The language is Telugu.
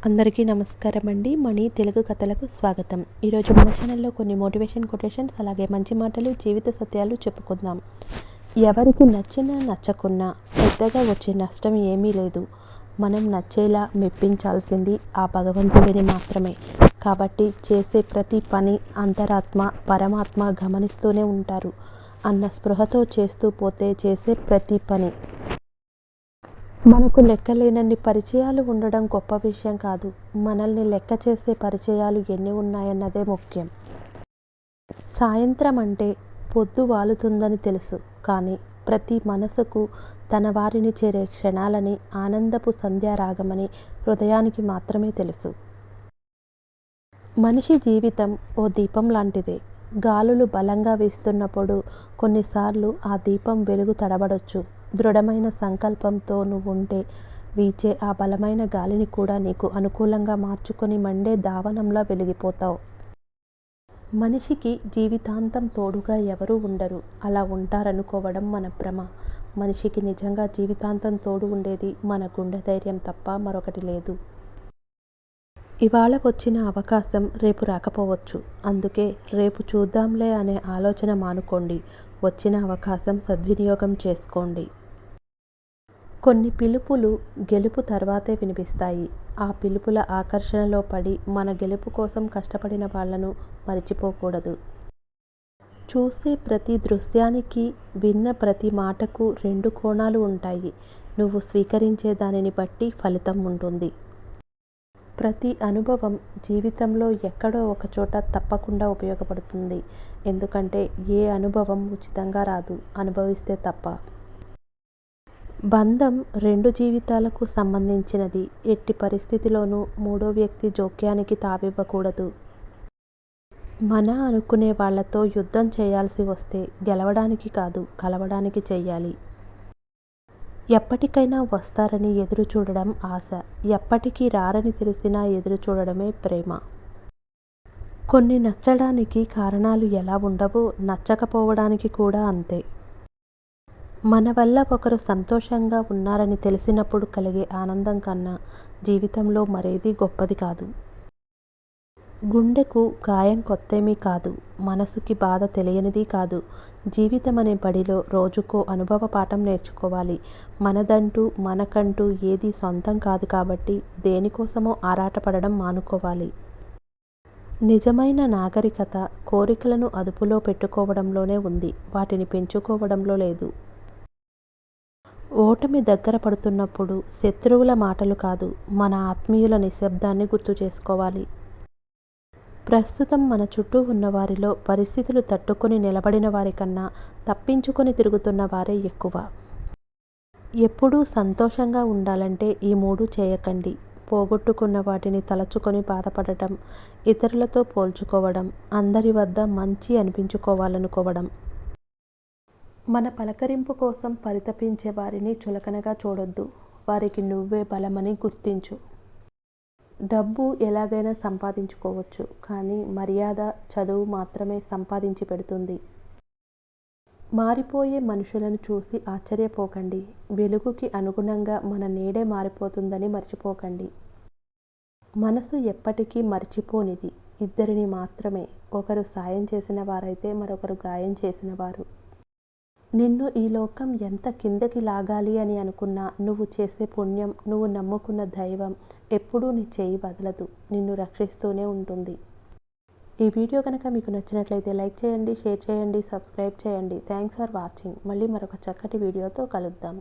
అందరికీ నమస్కారం అండి. మణి తెలుగు కథలకు స్వాగతం. ఈరోజు మన ఛానల్లో కొన్ని మోటివేషన్ కొటేషన్స్ అలాగే మంచి మాటలు, జీవిత సత్యాలు చెప్పుకుందాం. ఎవరికి నచ్చినా నచ్చకున్నా పెద్దగా వచ్చే నష్టం ఏమీ లేదు. మనం నచ్చేలా మెప్పించాల్సింది ఆ భగవంతుడిని మాత్రమే. కాబట్టి చేసే ప్రతి పని అంతరాత్మ, పరమాత్మ గమనిస్తూనే ఉంటారు అన్న స్పృహతో చేస్తూ పోతే చేసే ప్రతి పని మనకు లెక్కలేనన్ని పరిచయాలు ఉండడం గొప్ప విషయం కాదు. మనల్ని లెక్క చేసే పరిచయాలు ఎన్ని ఉన్నాయన్నదే ముఖ్యం. సాయంత్రం అంటే పొద్దు వాలుతుందని తెలుసు, కానీ ప్రతి మనసుకు తన వారిని చేరే క్షణాలని ఆనందపు సంధ్యారాగమని హృదయానికి మాత్రమే తెలుసు. మనిషి జీవితం ఓ దీపం లాంటిదే. గాలులు బలంగా వీస్తున్నప్పుడు కొన్నిసార్లు ఆ దీపం వెలుగు తడబడొచ్చు. దృఢమైన సంకల్పంతో నువ్వుంటే వీచే ఆ బలమైన గాలిని కూడా నీకు అనుకూలంగా మార్చుకొని మండే దావనంలా వెలిగిపోతావు. మనిషికి జీవితాంతం తోడుగా ఎవరూ ఉండరు. అలా ఉంటారనుకోవడం మన భ్రమ. మనిషికి నిజంగా జీవితాంతం తోడు ఉండేది మన గుండె ధైర్యం తప్ప మరొకటి లేదు. ఇవాళ వచ్చిన అవకాశం రేపు రాకపోవచ్చు. అందుకే రేపు చూద్దాంలే అనే ఆలోచన మానుకోండి. వచ్చిన అవకాశం సద్వినియోగం చేసుకోండి. కొన్ని పిలుపులు గెలుపు తర్వాతే వినిపిస్తాయి. ఆ పిలుపుల ఆకర్షణలో పడి మన గెలుపు కోసం కష్టపడిన వాళ్లను మరిచిపోకూడదు. చూసే ప్రతి దృశ్యానికి, విన్న ప్రతి మాటకు రెండు కోణాలు ఉంటాయి. నువ్వు స్వీకరించే దానిని బట్టి ఫలితం ఉంటుంది. ప్రతి అనుభవం జీవితంలో ఎక్కడో ఒకచోట తప్పకుండా ఉపయోగపడుతుంది. ఎందుకంటే ఏ అనుభవం ఉచితంగా రాదు, అనుభవిస్తే తప్ప. బంధం రెండు జీవితాలకు సంబంధించినది. ఎట్టి పరిస్థితిలోనూ మూడో వ్యక్తి జోక్యానికి తావివ్వకూడదు. మన అనుకునే వాళ్లతో యుద్ధం చేయాల్సి వస్తే గెలవడానికి కాదు, కలవడానికి చెయ్యాలి. ఎప్పటికైనా వస్తారని ఎదురు చూడడం ఆశ. ఎప్పటికీ రారని తెలిసినా ఎదురు చూడడమే ప్రేమ. కొన్ని నచ్చడానికి కారణాలు ఎలా ఉండవో నచ్చకపోవడానికి కూడా అంతే. మన వల్ల ఒకరు సంతోషంగా ఉన్నారని తెలిసినప్పుడు కలిగే ఆనందం కన్నా జీవితంలో మరేదీ గొప్పది కాదు. గుండెకు గాయం కొత్తేమీ కాదు, మనసుకి బాధ తెలియనిది కాదు. జీవితం అనే బడిలో రోజుకో అనుభవ పాఠం నేర్చుకోవాలి. మనకంటూ ఏదీ సొంతం కాదు కాబట్టి దేనికోసమో ఆరాటపడడం మానుకోవాలి. నిజమైన నాగరికత కోరికలను అదుపులో పెట్టుకోవడంలోనే ఉంది, వాటిని పెంచుకోవడంలో లేదు. ఓటమి దగ్గర పడుతున్నప్పుడు శత్రువుల మాటలు కాదు, మన ఆత్మీయుల నిశ్శబ్దాన్ని గుర్తు చేసుకోవాలి. ప్రస్తుతం మన చుట్టూ ఉన్నవారిలో పరిస్థితులు తట్టుకొని నిలబడిన వారికన్నా తప్పించుకొని తిరుగుతున్న వారే ఎక్కువ. ఎప్పుడూ సంతోషంగా ఉండాలంటే ఈ మూడు చేయకండి. పోగొట్టుకున్న వాటిని తలచుకొని బాధపడటం, ఇతరులతో పోల్చుకోవడం, అందరి వద్ద మంచి అనిపించుకోవాలనుకోవడం. మన పలకరింపు కోసం పరితపించే వారిని చులకనగా చూడొద్దు. వారికి నువ్వే బలమని గుర్తించు. డబ్బు ఎలాగైనా సంపాదించుకోవచ్చు, కానీ మర్యాద, చదువు మాత్రమే సంపాదించి పెడుతుంది. మారిపోయే మనుషులను చూసి ఆశ్చర్యపోకండి. వెలుగుకి అనుగుణంగా మన నీడే మారిపోతుందని మర్చిపోకండి. మనసు ఎప్పటికీ మర్చిపోనిది. ఇద్దరిని మాత్రమే, ఒకరు సాయం చేసిన వారైతే మరొకరు గాయం చేసినవారు. నిన్ను ఈ లోకం ఎంత కిందకి లాగాలి అని అనుకున్నా నువ్వు చేసే పుణ్యం, నువ్వు నమ్ముకున్న దైవం ఎప్పుడూ నీ చేయి వదలదు, నిన్ను రక్షిస్తూనే ఉంటుంది. ఈ వీడియో కనుక మీకు నచ్చినట్లయితే లైక్ చేయండి, షేర్ చేయండి, సబ్స్క్రైబ్ చేయండి. Thanks for watching. మళ్ళీ మరొక చక్కటి వీడియోతో కలుద్దాం.